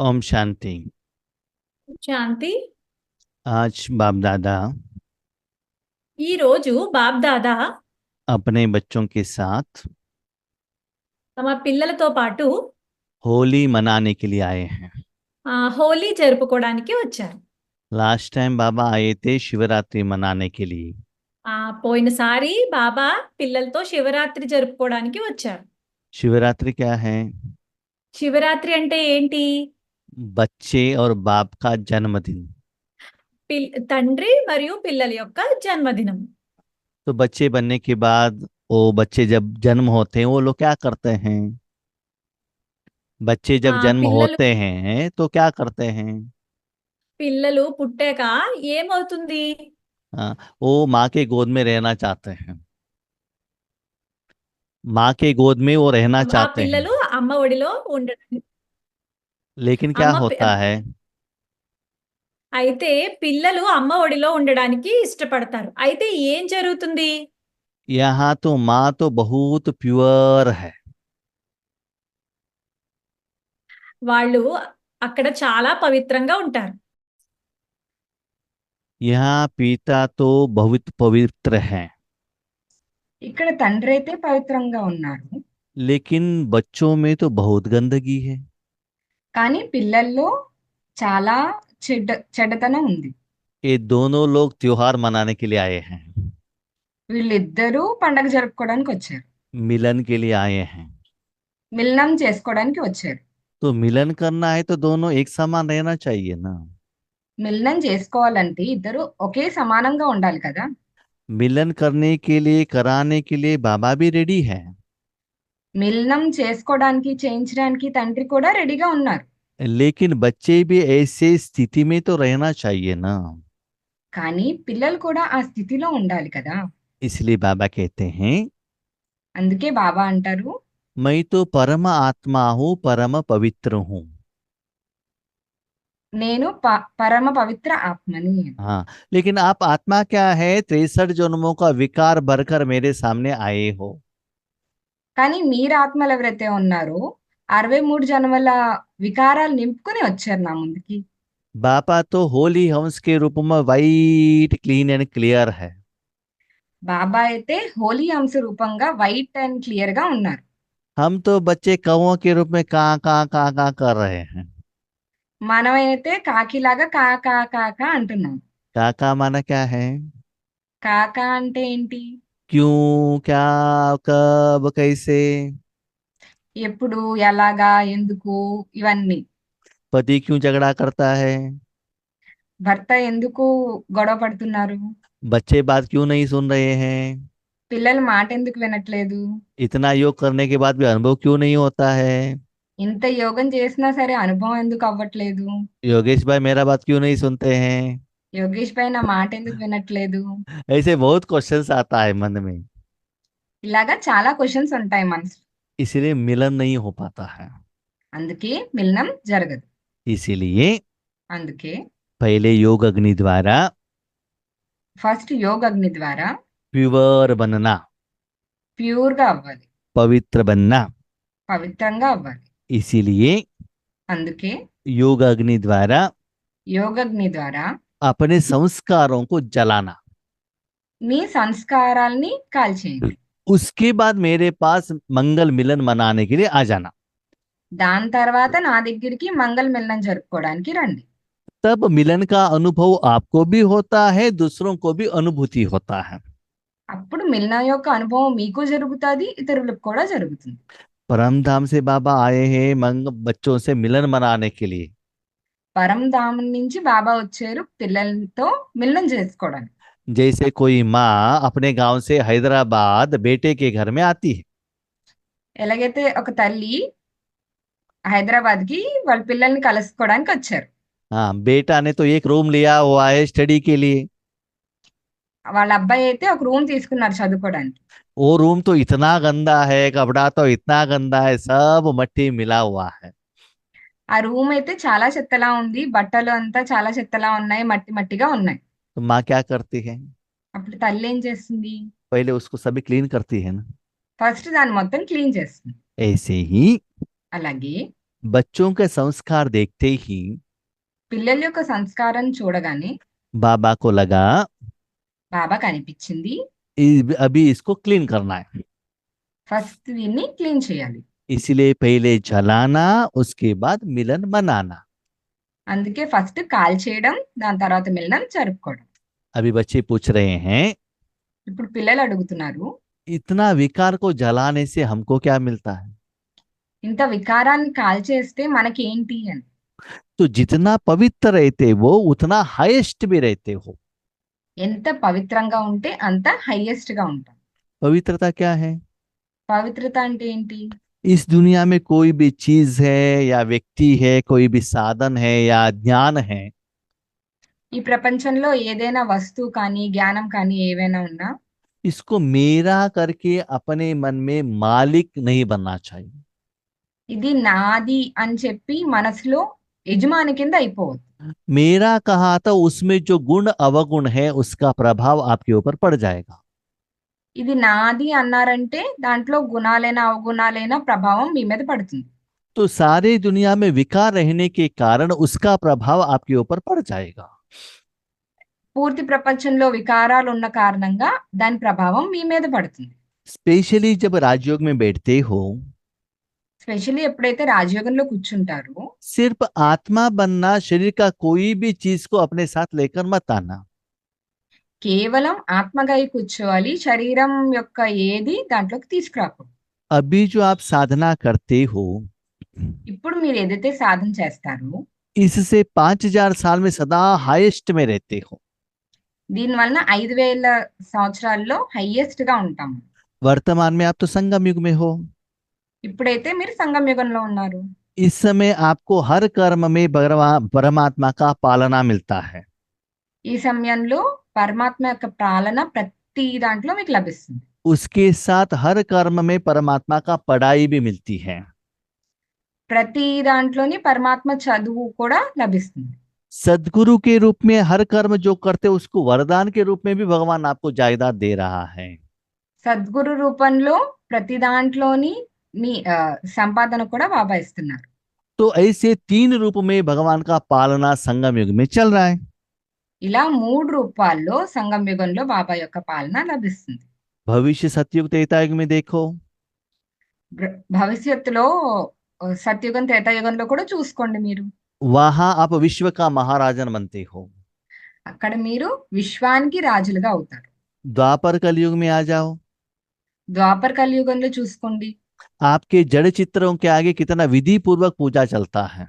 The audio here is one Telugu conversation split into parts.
ओम शांति। శాంతి. आज बाप दादा ఈ రోజు బాప్ దాదా अपने बच्चों के साथ తమ పిల్లలతో పాటు होली मनाने के लिए आए हैं। హోలీ జరుపుకోవడానికి వచ్చారు. लास्ट टाइम बाबा आए थे शिवरात्रि मनाने के लिए। పోయినసారి బాబా పిల్లలతో శివరాత్రి జరుపుకోవడానికి వచ్చారు. शिवरात्रि क्या है? శివరాత్రి అంటే ఏంటి? बच्चे और बाप का जन्मदिन। తండ్రి మరియు పిల్లల యొక్క జన్మదినం. तो बच्चे बनने के बाद वो बच्चे जब जन्म होते हैं वो लोग क्या करते हैं? बच्चे जब जन्म పిల్లలు होते हैं तो क्या करते हैं? పిల్లలు పుట్టాక ఏమవుతుంది? हाँ, वो माँ के गोद में रहना चाहते हैं। माँ के गोद में वो रहना ఆ चाहते हैं। పిల్లలు అమ్మ ఒడిలో ఉండడం. लेकिन क्या అమ్మ పి- होता है? అయితే పిల్లలు అమ్మ ఒడిలో ఉండడానికి ఇష్టపడతారు. అయితే ఏం జరుగుతుంది? यहाँ तो माँ तो बहुत प्योर है। వాళ్ళు అక్కడ చాలా పవిత్రంగా ఉంటారు. यहाँ पिता तो बहुत पवित्र है। ఇక్కడ తండ్రి అయితే పవిత్రంగా ఉన్నారు. लेकिन बच्चों में तो बहुत गंदगी है। కానీ పిల్లల్లో చాలా చెడ్డతనం ఉంది. ये दोनों लोग त्योहार मनाने के लिए आए हैं। వీళ్ళిద్దరూ పండగ జరుపుకోవడానికి వచ్చారు. मिलन के लिए आए हैं। మిలనం చేసుకోవడానికి వచ్చారు. तो मिलन करना है तो दोनों एक समान रहना चाहिए ना। మిలనం చేసుకోవాలంటే ఇద్దరు ఒకే సమానంగా ఉండాలి కదా. मिलन करने के लिए कराने के लिए बाबा भी रेडी है। మిలనం చేసుకోవడానికి చేయించడానికి తండ్రి కూడా రెడీగా ఉన్నారు. लेकिन बच्चे भी ऐसे स्थिति में तो रहना चाहिए ना। కానీ పిల్లలు కూడా ఆ స్థితిలో ఉండాలి కదా. इसलिए बाबा कहते हैं అందుకే బాబా అంటారు, मैं तो परम आत्मा हूँ, परम पवित्र हूँ। నేను పరమ పవిత్ర ఆత్మని. हाँ, लेकिन आप आत्मा क्या है? 63 जन्मों का विकार भरकर मेरे सामने आए हो। కానీ మీరు ఆత్మలు ఎవరైతే ఉన్నారో 63 జన్మల వికారాలు నింపుకుని వచ్చారు నా ముందుకి. बापा तो होली हंस के रूप में वाइट क्लीन एंड क्लियर है। బాబా అయితే హోలీ అంశ రూపంగా వైట్ అండ్ క్లియర్ గా ఉన్నారు. हम तो बच्चे कौओं के रूप में కా कर रहे हैं। మనమైతే కాకిలాగా కా కా కా కా అంటున్నాం. का माना क्या है? కాకా అంటే ఏంటి? क्यों, क्या, कब, कैसे। ఎప్పుడు, ఎలాగా, ఎందుకు, ఇవన్నీ. पति क्यों झगड़ा करता है? భర్త ఎందుకు గొడవ పడుతున్నారు? बच्चे बात क्यों नहीं सुन रहे हैं? పిల్లలు మాట ఎందుకు వినట్లేదు? इतना योग करने के बाद भी अनुभव क्यों नहीं होता है? ఇంత యోగం చేసినా సరే అనుభవం ఎందుకు అవ్వట్లేదు? योगेश भाई मेरा बात क्यों नहीं सुनते हैं? యోగేష్ పై నా మాట ఎందుకు వినట్లేదు? ऐसे बहुत क्वेश्चंस आता है मन में। ఇలాగా చాలా క్వశ్చన్స్ ఉంటాయి మనసు. इसलिए मिलन नहीं हो पाता है। అందుకే మిలనం జరగదు. इसीलिए అందుకే पहले योग अग्नि द्वारा ఫస్ట్ యోగ అగ్ని ద్వారా प्योर बनना, ప్యూర్ గా అవ్వాలి, पवित्र बनना। పవిత్రంగా అవ్వాలి. इसीलिए అందుకే योग अग्नि द्वारा యోగగ్ని ద్వారా अपने संस्कारों को जलाना। మీ సంస్కారాల్ని కాల్చేయండి. उसके बाद मेरे पास मंगल मिलन मनाने के लिए आ जाना। దాని తర్వాత నా దగ్గరికి మంగళ మిలనం జరుపుకోవడానికి రండి. तब मिलन का अनुभव आपको भी होता है, दूसरों को भी अनुभूति होता है। అప్పుడు మిలనం యొక్క అనుభవం మీకు జరుగుతుంది, ఇతరులకు కూడా జరుగుతుంది. परम धाम से बाबा आए हैं बच्चों से मिलन मनाने के लिए। పరంధామం నుంచి బాబా వచ్చారు పిల్లలతో మిలనం చేసుకోవడానికి. जैसे कोई माँ अपने गांव से हैदराबाद बेटे के घर में आती है। ఎలాగైతే ఒక తల్లి హైదరాబాద్ కి వాళ్ళ పిల్లల్ని కలుసుకోవడానికి వచ్చారు. हाँ, बेटा ने तो एक रूम लिया हुआ है स्टडी के लिए। వాళ్ళ అబ్బాయి అయితే ఒక రూమ్ తీసుకున్నారు చదువుకోవడానికి. वो रूम तो इतना गंदा है, कपड़ा तो इतना गंदा है, सब मट्टी मिला हुआ है। ఆ రూమ్ అయితే చాలా చెత్తలా ఉంది, బట్టలు అంతా చాలా చెత్తలా ఉన్నాయి, మట్టి మట్టిగా ఉన్నాయి. तो माँ क्या करती है? అప్పుడు తల్లి ఏం చేస్తుంది? पहले उसको सभी क्लीन करती है ना। ఫస్ట్ దాన్ని మొత్తం క్లీన్ చేస్తుంది. ऐसे ही అలాగే बच्चों के संस्कार देखते ही పిల్లల యొక్క సంస్కారం చూడగానే बाबा को लगा బాబాకి అనిపించింది अभी इसको क्लीन करना है, ఫస్ట్ దీన్ని క్లీన్ చేయాలి. इसलिए पहले जलाना, उसके बाद मिलन मनाना। అందుకే ఫస్ట్ కాల్ చేయడం, దాని తర్వాత మిలనం జరుపుకోవడం. अभी बच्चे पूछ रहे हैं, ఇప్పుడు పిల్లలు అడుగుతున్నారు, इतना विकार को जलाने से हमको क्या मिलता है? ఇంత వికారాన్ని కాల్ చేస్తే మనకి ఏంటి అని. तो जितना पवित्र रहते वो उतना हाईएस्ट भी रहते हो। ఎంత పవిత్రంగా ఉంటే అంత హైయెస్ట్ గా ఉంటాం. पवित्रता क्या है? పవిత్రత అంటే ఏంటి? इस दुनिया में कोई भी चीज है या व्यक्ति है, कोई भी साधन है या ज्ञान है, ఈ ప్రపంచంలో ఏదైనా వస్తువు కానీ జ్ఞానం కానీ ఏవైనా ఉన్నా इसको मेरा करके अपने मन में मालिक नहीं बनना चाहिए। ఇది నాది అని చెప్పి మనసులో యజమాని కింద అయిపోవద్దు. मेरा कहा तो उसमें जो गुण अवगुण है उसका प्रभाव आपके ऊपर पड़ जाएगा। ఇది నాది అన్నారంటే దాంట్లో గుణాలైనా అవగుణాలైనా ప్రభావం మీ మీద పడుతుంది. तो सारी दुनिया में विकार रहने के कारण उसका प्रभाव आपके ऊपर पड़ जाएगा। పూర్తి ప్రపంచంలో వికారాలు ఉన్న కారణంగా దాని ప్రభావం మీ మీద పడుతుంది. स्पेशली जब राजयोग में बैठते हो, స్పెషల్లీ ఎప్పుడైతే రాజయోగంలో కూర్చుంటారో सिर्फ आत्मा बनना, शरीर का कोई भी चीज को अपने साथ लेकर मत आना। కేవలం ఆత్మగా అయి కూర్చోవాలి, శరీరం యొక్క ఏది దాంట్లోకి తీసుకురాకూడదు. अभी जो आप साधना करते हो, ఇప్పుడు మీరు ఏదైతే సాధన చేస్తారో इससे 5000 साल में सदा हाईएस्ट में रहते हो। దీనివలన 5000 సంవత్సరాల్లో హైయెస్ట్ గా ఉంటాము. वर्तमान में आप तो संगम युग में हो। ఇప్పుడైతే మీరు సంగమ యుగంలో ఉన్నారు. इस समय आपको हर कर्म में परमात्मा का पालना मिलता है। ఈ సమయంలో పరమాత్మ యొక్క పాలన ప్రతి దాంట్లో మీకు లభిస్తుంది. उसके साथ हर कर्म में परमात्मा का पढ़ाई भी मिलती है। ప్రతి దాంట్లోని పరమాత్మ చదువు కూడా లభిస్తుంది. सदगुरु के रूप में हर कर्म जो करते उसको वरदान के रूप में भी भगवान आपको जायदाद दे रहा है। సద్గురు రూపంలో ప్రతి దాంట్లోని మీ సంపాదన కూడా బాబా ఇస్తున్నారు. तो ऐसे 3 रूप में भगवान का पालना संगम युग में चल रहा है। ఇలా 3 రూపాల్లో సంగమ యుగంలో బాబా యొక్క పాలన లభిస్తుంది. भविष्य सतयुग त्रेता युग में देखो, భవిష్యత్తులో సత్యుగం త్రేతాయుగంలో కూడా చూసుకోండి. మీరు वहां आप विश्व का महाराजन बनते हो। అక్కడ మీరు విశ్వానికి రాజులుగా అవుతారు. द्वापर कलयुग में आ जाओ, ద్వాపర కలియుగంలో చూసుకోండి. आपके जड़ चित्रों के आगे कितना विधि पूर्वक पूजा चलता है।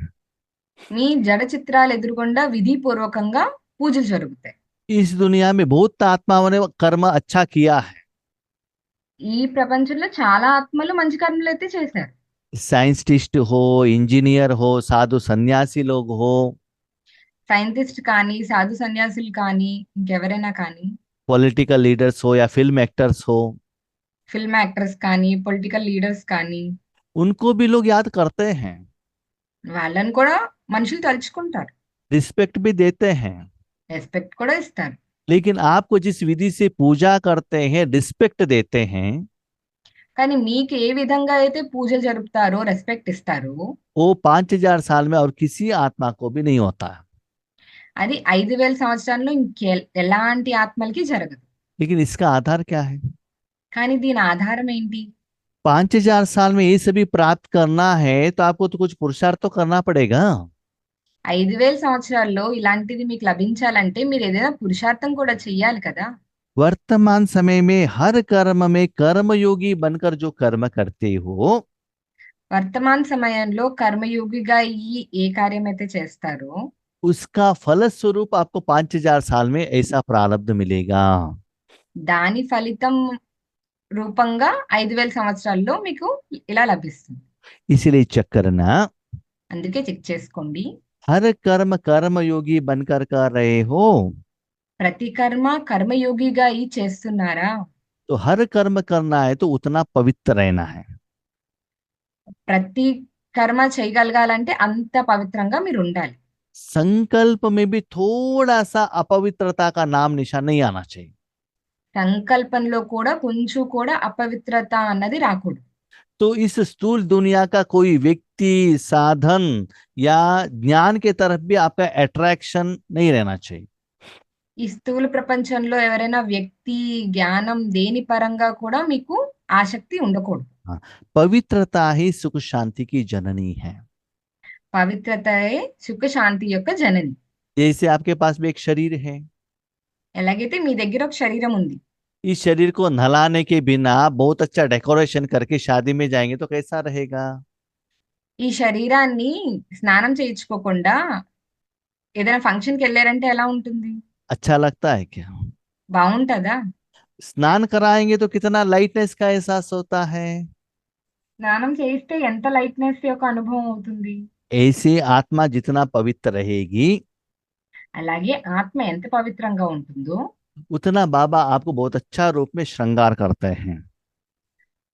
మీ జడ చిత్రాలు ఎదురుగుండా విధి పూర్వకంగా పూజలు జరుగుతాయి. इस दुनिया में बहुत आत्माओं ने कर्म अच्छा किया है। ఈ ప్రపంచంలో చాలా ఆత్మలు మంచి కర్మలు అయితే చేశారు. साइंटिस्ट हो, इंजीनियर हो, साधु सन्यासी लोग हो, సైంటిస్ట్ కానీ సాధు సన్యాసులు కానీ ఇంకెవరైనా కానీ पॉलिटिकल लीडर्स हो या फिल्म एक्टर्स हो, ఫిల్మ్ యాక్టర్స్ కానీ పొలిటికల్ లీడర్స్ కానీ उनको भी लोग याद करते हैं, వాళ్ళని కూడా మనుషులు తలుచుకుంటారు, रिस्पेक्ट भी देते हैं। రెస్పెక్ట్ కూడా ఇస్తారు. लेकिन आपको जिस विधि से पूजा करते हैं, रिस्पेक्ट देते हैं, కానీ మీకు ఏ విధంగా అయితే పూజలు జరుపుతారో రెస్పెక్ట్ ఇస్తారో वो 5000 साल में और किसी आत्मा को भी नहीं होता। అది 5000 సంవత్సరాల్లో ఎలాంటి ఆత్మలకి జరగదు. लेकिन इसका आधार क्या है? కానీ దీని ఆధారం ఏంటి? 5000 साल में ये सभी प्राप्त करना है तो आपको तो कुछ पुरुषार्थ तो करना पड़ेगा। 5000 సంవత్సరాల్లో ఇలాంటిది మీకు లభించాలంటే మీరు ఏదైనా పురుషార్థం కూడా చెయ్యాలి కదా. वर्तमान समय में हर कर्म में कर्मयोगी बनकर जो कर्म करते हो, వర్తమాన సమయంలో కర్మయోగిగా ఏ కార్యం అయితే చేస్తారో उसका फल स्वरूप आपको 5000 साल में ऐसा प्रारब्ध मिलेगा। దాని ఫలితం రూపంగా 5000 సంవత్సరాల్లో మీకు ఇలా లభిస్తుంది. इसलिए चेक करना, అందుకే చెక్ చేసుకోండి. हर कर्म कर्मयोगी बनकर कर रहे हो ప్రతి కర్మ కర్మయోగిగా చేస్తున్నారా? तो हर कर्म करना है तो उतना पवित्र रहना है। ప్రతి కర్మ చేయగలగాలంటే అంత పవిత్రంగా మీరు ఉండాలి. संकल्प में भी थोड़ा सा अपवित्रता का नाम निशान नहीं आना चाहिए। సంకల్పంలో కూడా కొంచెం కూడా అపవిత్రత అన్నది రాకూడదు. तो इस स्थूल दुनिया का कोई व्यक्ति, साधन या ज्ञान के तरफ भी आपका अट्रैक्शन नहीं रहना चाहिए। ఈ స్థూల ప్రపంచంలో ఎవరైనా వ్యక్తి, జ్ఞానం దేని పరంగా కూడా మీకు ఆసక్తి ఉండకూడదు. हाँ, पवित्रता ही सुख शांति की जननी है। పవిత్రతయే సుఖ శాంతి యొక్క జనని. जैसे आपके पास भी एक शरीर है, ఎలాగైతే మీ దగ్గర ఒక శరీరం ఉంది. इस शरीर को नहलाने के बिना बहुत अच्छा डेकोरेशन करके शादी में जाएंगे तो कैसा रहेगा? ఈ శరీరాన్ని స్నానం చేయించుకోకుండా ఏదైనా ఫంక్షన్కి వెళ్ళారంటే ఎలా ఉంటుంది? अच्छा लगता है क्या? బాగుంటదా? स्नान कराएंगे तो कितना लाइटनेस का एहसास होता है। స్నానం చేయిస్తే ఎంత లైట్నెస్ యొక్క అనుభవం అవుతుంది. ऐसे आत्मा जितना पवित्र रहेगी, అలాగే ఆత్మ ఎంత పవిత్రంగా ఉంటుందో उतना बाबा आपको बहुत अच्छा रूप में श्रृंगार करते हैं।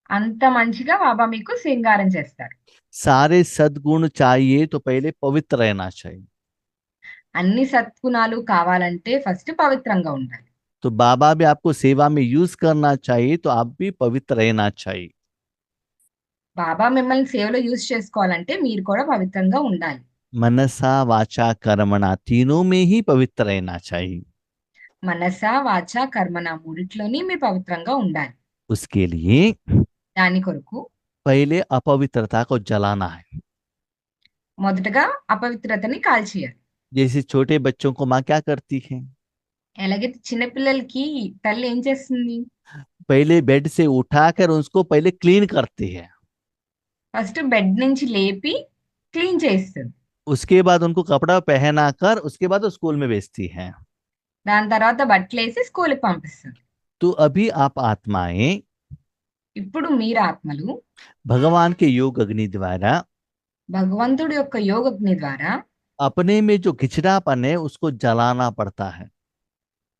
అంత మంచిగా బాబా మీకు శ్రీంగారం చేస్తారు. सारे सद्गुण चाहिए तो पहले पवित्र रहना चाहिए। అన్ని సద్గుణాలు కావాలంటే ఫస్ట్ పవిత్రంగా ఉండాలి. तो बाबा भी आपको सेवा में यूज करना चाहिए तो आप भी पवित्र रहना चाहिए। బాబా మిమ్మల్ని సేవలో యూజ్ చేసుకోవాలంటే మీరు కూడా పవిత్రంగా ఉండాలి. मनसा वाचा कर्मणा तीनों में ही पवित्र रहना चाहिए। మనస, వాచ, కర్మణ మూడిట్లోని మీరు పవిత్రంగా ఉండాలి. उसके लिए దాని కొరకు पहले अपवित्रता को जलाना है। మొదటగా అపవిత్రతని కాల్చేయాలి. जैसे छोटे बच्चों को माँ क्या करती है, ఎలాగైతే చిన్నపిల్లలకి తల్లి ఏం చేస్తుంది? पहले बेड से उठाकर उसको पहले क्लीन करती है, ఫస్ట్ బెడ్ నుంచి లేపి క్లీన్ చేస్తుంది. उसके बाद उनको कपड़ा पहना कर उसके बाद वो स्कूल में भेजती है। దాని తర్వాత బట్టలు వేసి స్కూల్కి పంపిస్తుంది. तो अभी आप आत्माएं ఇప్పుడు మీరు ఆత్మలు भगवान के योग अग्नि द्वारा భగవంతుడి యొక్క యోగగ్ని ద్వారా अपने में जो खिचड़ापन है उसको जलाना पड़ता है।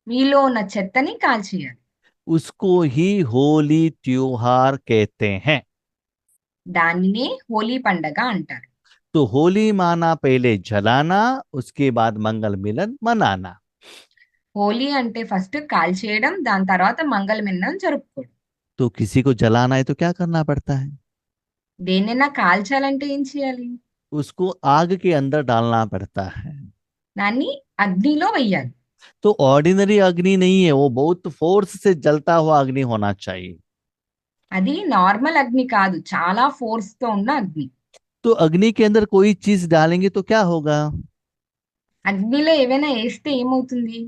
మీలో ఉన్న చెత్తని కాల్చేయాలి. उसको ही होली त्योहार कहते हैं। దానినే హోలీ పండగ అంటారు. तो होली माना पहले जलाना, उसके बाद मंगल मिलन मनाना। హోలీ అంటే ఫస్ట్ కాల్చేయడం, దాని తర్వాత మంగళమిన్నం జరుపుకోవడం. तो किसी को जलाना है तो क्या करना पड़ता है? దేన్నైనా కాల్చాలంటే ఏం చేయాలి? उसको आग के अंदर डालना पड़ता है। దాన్ని అగ్నిలో వెయ్యాలి. तो ऑर्डिनरी अग्नि नहीं है, वो बहुत फोर्स से जलता हुआ अग्नि होना चाहिए। అది నార్మల్ అగ్ని కాదు, చాలా ఫోర్స్ తో ఉన్న అగ్ని. तो अग्नि के अंदर कोई चीज डालेंगे तो क्या होगा? అగ్నిలో ఏవైనా వేస్తే ఏమవుతుంది?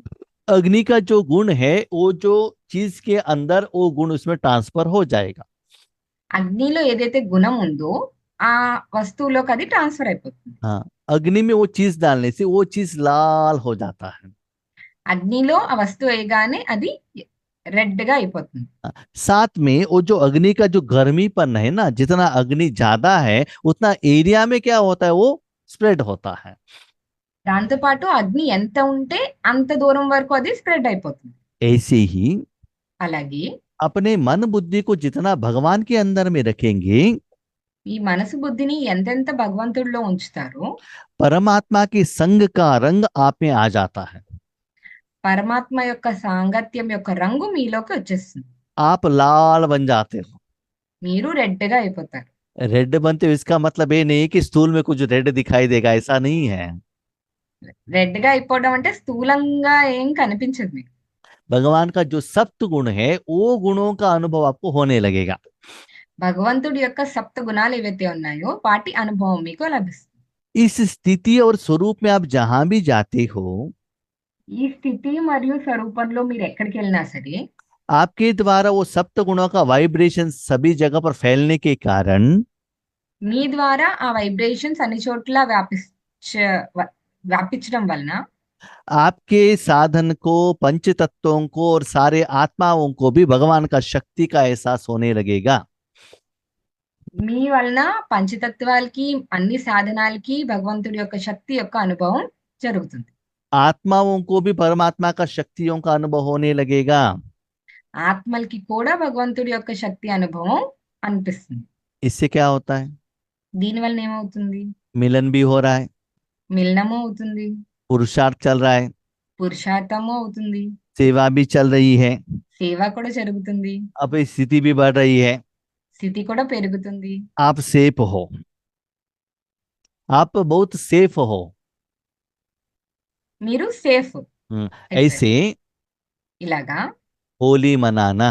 अग्नि का जो गुण है वो जो चीज के अंदर वो गुण उसमें ट्रांसफर हो जाएगा। అగ్నిలో ఏదైతే గుణం ఉందో ఆ వస్తువులోకి అది ట్రాన్స్ఫర్ అయిపోతుంది. हाँ, अग्नि में वो चीज डालने से वो चीज लाल हो जाता है। అగ్నిలో ఆ వస్తువు వేయగానే అది రెడ్ గా అయిపోతుంది. साथ में वो जो अग्नि का जो गर्मीपन है ना, जितना अग्नि ज्यादा है उतना एरिया में क्या होता है, वो स्प्रेड होता है। దాంతో పాటు అగ్ని ఎంత ఉంటే అంత దూరం వరకు అది స్ప్రెడ్ అయిపోతుంది. ऐसे ही అలాగే अपने मन बुद्धि को जितना भगवान के अंदर में रखेंगे, ఈ మనసు బుద్ధిని ఎంతెంత భగవంతుడిలో ఉంచుతారో परमात्मा के संग का रंग आप में आ जाता है। పరమాత్మ యొక్క సాంగత్యం యొక్క రంగు మీలోకి వచ్చేస్తుంది. आप लाल बन जाते हो। మీరు రెడ్ గా అయిపోతారు. रेड बनते हो इसका मतलब ये नहीं कि स्थूल में कुछ रेड दिखाई देगा, ऐसा नहीं है। రెడ్ గా అయిపోవడం అంటే స్థూలంగా ఏం కనిపించదు మీకు. भगवान का जो सप्त गुण है वो गुणों का अनुभव आपको होने लगेगा। భగవంతుడి యొక్క సప్త గుణాలు ఏవైతే ఉన్నాయో వాటి అనుభవం మీకు లభిస్తుంది. इस स्थिति और स्वरूप में आप जहां भी जाते हो, ఈ స్థితి మరియు స్వరూపంలో మీరు ఎక్కడికి వెళ్ళినా సరే आपके द्वारा वो सप्त गुणों का वाइब्रेशन सभी जगह पर फैलने के कारण మీ ద్వారా ఆ వైబ్రేషన్స్ అన్ని చోట్ల వ్యాపించడం వలన आपके साधन को, पंच तत्वों को और सारे आत्माओं को भी भगवान का शक्ति का एहसास होने लगेगा। మీ వలన పంచతత్వాలకి అన్ని సాధనాలకి భగవంతుడి యొక్క శక్తి యొక్క అనుభవం జరుగుతుంది. आत्माओं को भी परमात्मा का शक्तियों का अनुभव होने लगेगा। ఆత్మలకి కూడా భగవంతుడి యొక్క శక్తి అనుభవం అనిపిస్తుంది. इससे क्या होता है? దీని వలన ఏమవుతుంది? मिलन भी हो रहा है, మిలనము అవుతుంది, पुरुषार्थ चल रहा है, పురుషార్థము అవుతుంది, सेवा भी चल रही है, సేవ కూడా జరుగుతుంది, अब स्थिति भी बढ़ रही है। స్థితి కూడా పెరుగుతుంది. आप सेफ हो, आप बहुत सेफ हो। మీరు సేఫ్ అయిపోయారు. ऐसे ఇలాగా होली मनाना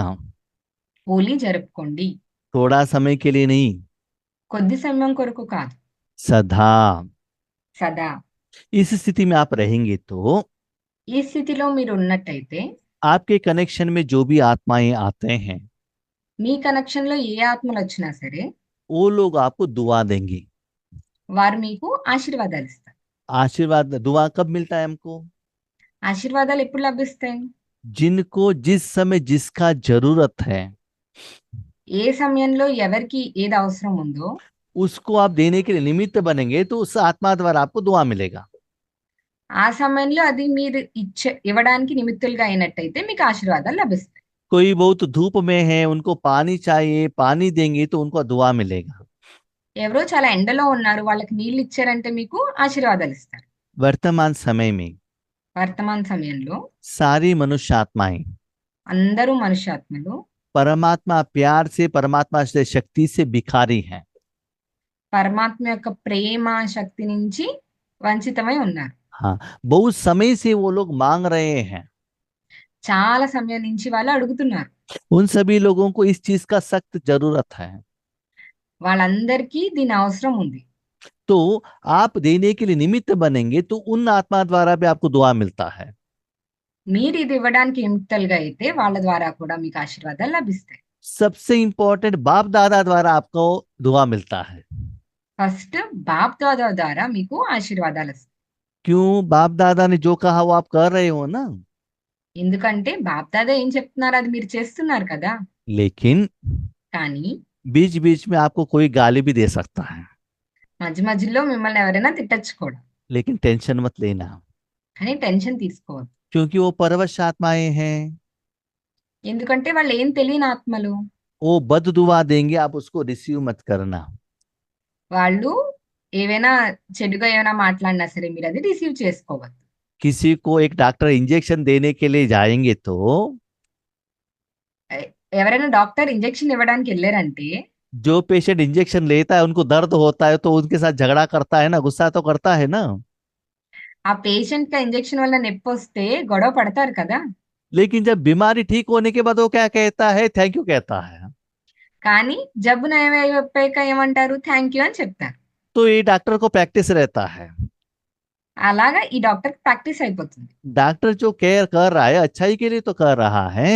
హోలీ జరుపుకోండి. थोड़ा समय के लिए नहीं, కొద్ది సమయం కొరకు కాదు, सदा। సదా. इस स्थिति में आप रहेंगे तो ఈ స్థితిలో మీరు ఉన్నట్టయితే आपके कनेक्शन में जो भी आत्माएं आते हैं మీ కనెక్షన్ లో ఏ ఆత్మలు వచ్చినా సరే वो लोग आपको दुआ देंगे। వారు మీకు ఆశీర్వాదాలు ఇస్తారు. आशीर्वाद दुआ कब मिलता है हमको? ఆశీర్వాదాలు ఎప్పుడు లభిస్తాయి? जिनको जिस समय जिसका जरूरत है ఏ సమయంలో ఎవరికి ఏది అవసరం ఉందో उसको आप देने के लिए निमित्त बनेंगे तो उस आत्मा द्वारा आपको दुआ मिलेगा। ఆ సమయంలో అది మీరు ఇవ్వడానికి నిమిత్తులుగా అయినట్టయితే మీకు ఆశీర్వాదాలు లభిస్తాయి. कोई बहुत धूप में है, उनको पानी चाहिए, पानी देंगे तो उनको दुआ मिलेगा। ఎవరో చాలా ఎండలో ఉన్నారు, వాళ్ళకి నీళ్ళు ఇచ్చారంటే మీకు ఆశీర్వాదాలు ఇస్తారు. वर्तमान समय में వర్తమాన సమయంలో सारी मनुष्य आत्माएं అందరూ మనుష్యాత్మలు परमात्मा प्यार से, परमात्मा से शक्ति से भिखारी हैं। పరమాత్మ యొక్క ప్రేమ శక్తి నుంచి వంచితమై ఉన్నారు. हाँ, बहुत समय से वो लोग मांग रहे हैं। చాలా సమయం నుంచి వాళ్ళు అడుగుతున్నారు. उन सभी लोगों को इस चीज का सख्त जरूरत है। వాళ్ళందరికీ దీని అవసరం ఉంది. तो आप देने के लिए निमित्त बनेंगे तो उन आत्मा द्वारा भी आपको दुआ मिलता है। మీరు ఇది ఇవ్వడానికి నిమిత్తాలుగా అయితే వాళ్ళ ద్వారా కూడా మీకు ఆశీర్వాదాలు లభిస్తాయి. सबसे इंपॉर्टेंट बाप दादा द्वारा आपको दुआ मिलता है। ఫస్ట్ బాప్ దాదా ద్వారా మీకు ఆశీర్వాదాలు వస్తాయి. क्यों? बाप दादा ने जो कहा वो आप कर रहे हो ना। ఎందుకంటే బాప్ దాదా ఏం చెప్తున్నారు అది మీరు చేస్తున్నారు కదా. लेकिन కానీ बीच बीच में आपको कोई गाली भी दे सकता है, మధ్య మధ్యలో మిమ్మల్ని ఎవరైనా తిట్టచ్చు కూడా. लेकिन टेंशन मत लेना, కానీ టెన్షన్ తీసుకోవద్దు. क्योंकि वो परवश आत्माएं हैं। ఎందుకంటే వాళ్ళు ఏం తెలియని ఆత్మలు. वो बद दुआ देंगे, आप उसको रिसीव मत करना। వాళ్ళు ఏవైనా చెడుగా ఏమైనా మాట్లాడినా సరే మీరు అది రిసీవ్ చేసుకోవద్దు. किसी को एक डॉक्टर इंजेक्शन देने के लिए जाएंगे तो ఎవరైనా డాక్టర్ ఇంజెక్షన్ ఇవ్వడానికి వెళ్ళారంటే जो पेशेंट इंजेक्शन लेता है उनको दर्द होता है तो उनके साथ झगड़ा करता है ना, गुस्सा तो करता है ना। ఆ పేషెంట్ కి ఇంజెక్షన్ వల్ల నొప్పి వస్తే గొడవ పడతారు కదా. लेकिन जब बीमारी ठीक होने के बाद वो क्या कहता है? थैंक यू कहता है। కానీ జబ్బు నయమైపోయాక ఏమంటారు? థ్యాంక్ యూ అని చెప్తారు. तो ये डॉक्टर को प्रैक्टिस रहता है। అలాగా ఈ డాక్టర్ ప్రాక్టీస్ అయిపోతుంది. डॉक्टर जो केयर कर रहा है अच्छाई के लिए तो कर रहा है,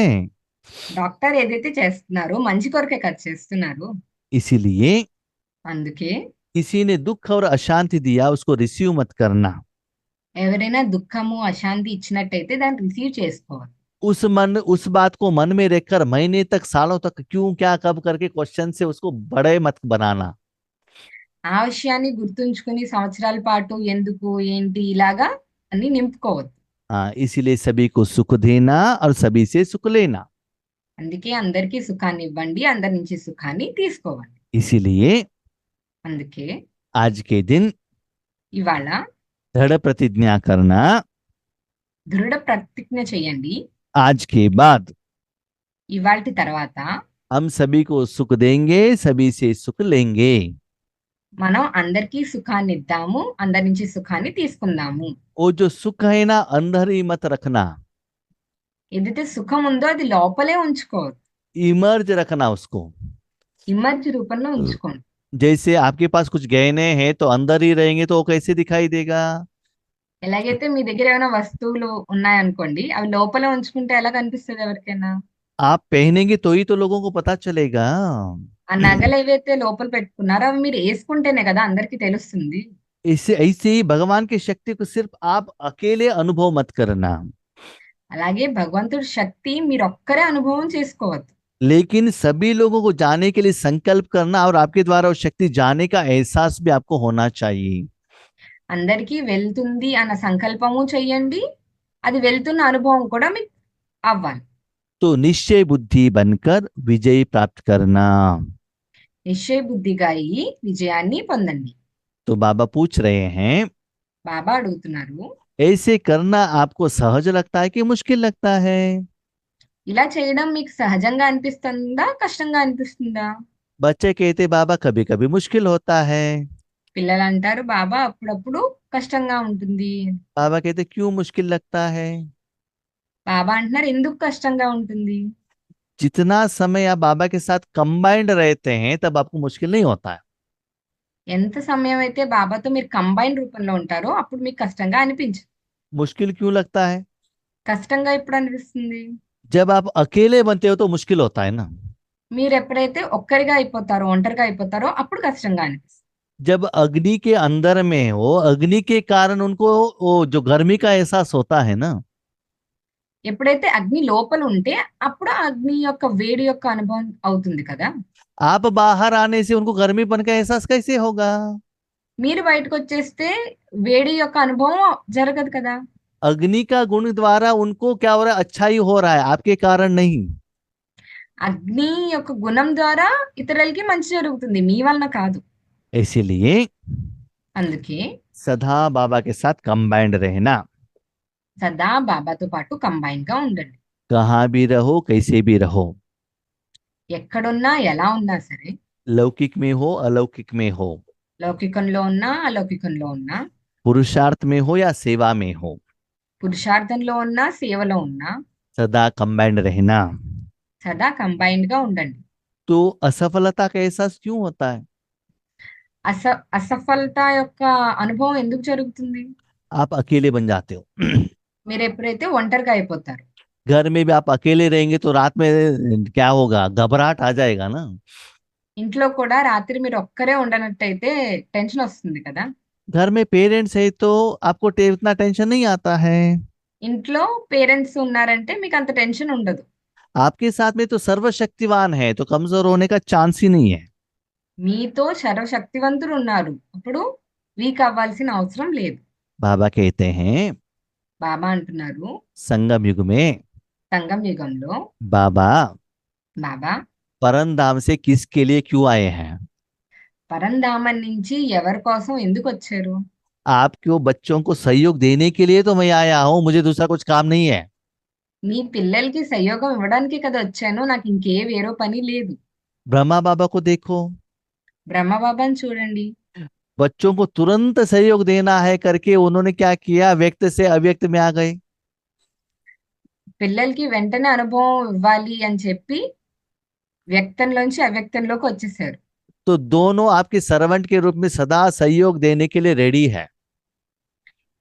డాక్టర్ ఏదైతే చేస్తున్నారో మంచి కొరకే కదా చేస్తున్నారు. इसीलिए అందుకే किसी ने दुख और अशांति दिया उसको रिसीव मत करना। ఎవరైనా దుఃఖము అశాంతి ఇచ్చినట్టయితే దాన్ని రిసీవ్ చేసుకోవాలి. उस बात को मन में रखकर महीने तक, सालों तक क्यों, क्या, कब करके क्वेश्चन से उसको बड़े मत बनाना। ఆ విషయాన్ని గుర్తుంచుకుని సంవత్సరాల పాటు ఎందుకు ఏంటి ఇలాగా అన్ని నింపుకోవద్దు. हाँ, इसीलिए सभी को सुख देना और सभी से सुख लेना। అందుకే అందరికీ సుఖాన్ని ఇవ్వండి, అందరి నుంచి సుఖాన్ని తీసుకోవాలి. इसीलिए అందుకే आज के दिन ఇవాళ दृढ़ प्रतिज्ञा करना, దృఢ ప్రతిజ్ఞ చేయండి. आज के बाद ఇవాల్టి తర్వాత हम सभी को सुख देंगे, सभी से सुख लेंगे। మనం అందరికీ సుఖాన్ని ఇద్దాము, అందరి నుంచి సుఖాన్ని తీసుకుందాము. वो जो सुख है ना अंदर ही मत रखना, ఏదైతే సుఖం ఉందో అది లోపలే ఉంచుకోవద్దు, इमर्ज रखना उसको। ఇమర్జ్ రూపంలో ఉంచుకోండి. जैसे आपके पास कुछ गहने हैं तो अंदर ही रहेंगे तो वो कैसे दिखाई देगा? ఎలాగైతే మీ దగ్గర ఏమైనా వస్తువులు ఉన్నాయనుకోండి, అవి లోపలే ఉంచుకుంటే ఎలా కనిపిస్తుంది ఎవరికైనా? आप पहनेंगे तो ही तो लोगों को पता चलेगा। ఆ నగలు ఏవైతే లోపల పెట్టుకున్నారో అవి మీరు వేసుకుంటేనే కదా అందరికి తెలుస్తుంది. ऐसे ऐसे ही भगवान की शक्ति को सिर्फ आप अकेले अनुभव मत करना, అలాగే భగవంతుడి శక్తి మీరు ఒక్కరే అనుభవం చేసుకోవద్దు, लेकिन सभी लोगों को जाने के लिए संकल्प करना और आपके द्वारा वो शक्ति जाने का एहसास भी आपको होना चाहिए। అందరికీ వెళ్తుంది అన్న సంకల్పము చెయ్యండి, అది వెళ్తున్న అనుభవం కూడా మీకు అవ్వాలి. तो निश्चय बुद्धि बनकर विजय प्राप्त करना। నిశ్చయ బుద్ధిగా అయ్యి విజయాన్ని పొందండి. तो बाबा पूछ रहे हैं, బాబా అడుగుతున్నారు, ऐसे करना आपको सहज लगता है कि मुश्किल लगता है? ఇలా చేయడం మీకు సహజంగా అనిపిస్తుందా, కష్టంగా అనిపిస్తుందా? बच्चे कहते बाबा कभी कभी मुश्किल होता है। పిల్లలు అంటారు బాబా అప్పుడప్పుడు కష్టంగా ఉంటుంది. बाबा कहते क्यों मुश्किल लगता है। బాబా అంటున్నారు ఎందుకు కష్టంగా ఉంటుంది. जितना समय आप बाबा के साथ कंबाइंड रहते हैं तब आपको मुश्किल नहीं होता है। ఎంత సమయం అయితే బాబాతో మీరు కంబైన్ రూపంలో ఉంటారో అప్పుడు మీకు కష్టంగా అనిపించదు. मुश्किल क्यों लगता है। కష్టంగా ఎప్పుడు అనిపిస్తుంది? जब आप अकेले बनते हो तो मुश्किल होता है ना। మీరు ఎప్పుడైతే ఒక్కరిగా అయిపోతారో, ఒంటరిగా అయిపోతారో అప్పుడు కష్టంగా అనిపిస్తుంది. जब अग्नि के अंदर में हो, अग्नि के कारण उनको वो जो गर्मी का एहसास होता है ना। ఎప్పుడైతే అగ్ని లోపల ఉంటే అప్పుడు ఆ అగ్ని యొక్క వేడి యొక్క అనుభవం అవుతుంది కదా. आप बाहर आने से उनको गर्मीपन का एहसास कैसे होगा। మీరు బయటకు వచ్చేస్తే వేడి యొక్క అనుభవం జరగదు కదా. अग्नि का गुण द्वारा उनको क्या हो रहा है, अच्छाई हो रहा है, आपके कारण नहीं। అగ్ని యొక్క గుణం ద్వారా ఇతరులకి మంచి జరుగుతుంది, మీ వలన కాదు. इसीलिए అందుకే सदा बाबा के साथ कंबाइंड रहना। సదా బాబాతో పాటు కంబైన్ గా ఉండండి. कहाँ भी रहो, कैसे भी रहो, ఎక్కడున్నా ఎలా ఉన్నా సరే, लौकिक में हो अलौकिक में हो, లౌకికంలో ఉన్నా అలౌకికంలో ఉన్నా, पुरुषार्थ में हो या सेवा में हो, పురుషార్థంలో ఉన్నా సేవలో ఉన్నా सदा कंबाइंड रहना। సదా కంబైన్డ్ గా ఉండండి. तो असफलता का एहसास क्यों होता है। అసఫలత యొక్క అనుభవం ఎందుకు జరుగుతుంది? आप अकेले बन जाते हो। మీరు ఎప్పుడైతే ఒంటరిగా అయిపోతారు, घर में भी आप अकेले रहेंगे तो रात में क्या होगा, घबराहट आ जाएगा ना। ఇంట్లో కూడా రాత్రి మీరు ఒక్కరే ఉండనట్టయితే టెన్షన్ వస్తుంది కదా. घर में पेरेंट्स है तो आपको इतना टेंशन नहीं आता है। ఇంట్లో పేరెంట్స్ ఉన్నారంటే మీకు అంత టెన్షన్ ఉండదు. आपके साथ में तो सर्वशक्तिवान है तो कमजोर होने का चांस ही नहीं है। మీతో సర్వశక్తివంతుడు ఉన్నారు, అప్పుడు వీక్ అవ్వాల్సిన అవసరం లేదు. बाबा कहते हैं బాబా అంటున్నారు संगम युग में సంగం యుగంలో बाबा బాబా परमधाम से किसके लिए क्यों आए हैं। పరంధామం నుంచి ఎవరి కోసం ఎందుకు వచ్చారు? आपको बच्चों को सहयोग देने के लिए तो मैं आया हूँ, मुझे दूसरा कुछ काम नहीं है। మీ పిల్లలకి సహయోగం ఇవ్వడానికి కదా వచ్చాను, నాకు ఇంకే వేరో పని లేదు. ब्रह्मा बाबा को देखो, బ్రహ్మబాబాని చూడండి, बच्चों को तुरंत सहयोग देना है करके उन्होंने क्या किया, व्यक्त से अव्यक्त में आ गए। పిల్లలకి వెంటనే అనుభవం ఇవ్వాలి అని చెప్పి వ్యక్తంలోంచి అవ్యక్తంలోకి వచ్చేసారు. तो दोनों आपके सर्वेंट के रूप में सदा सहयोग देने के लिए रेडी है।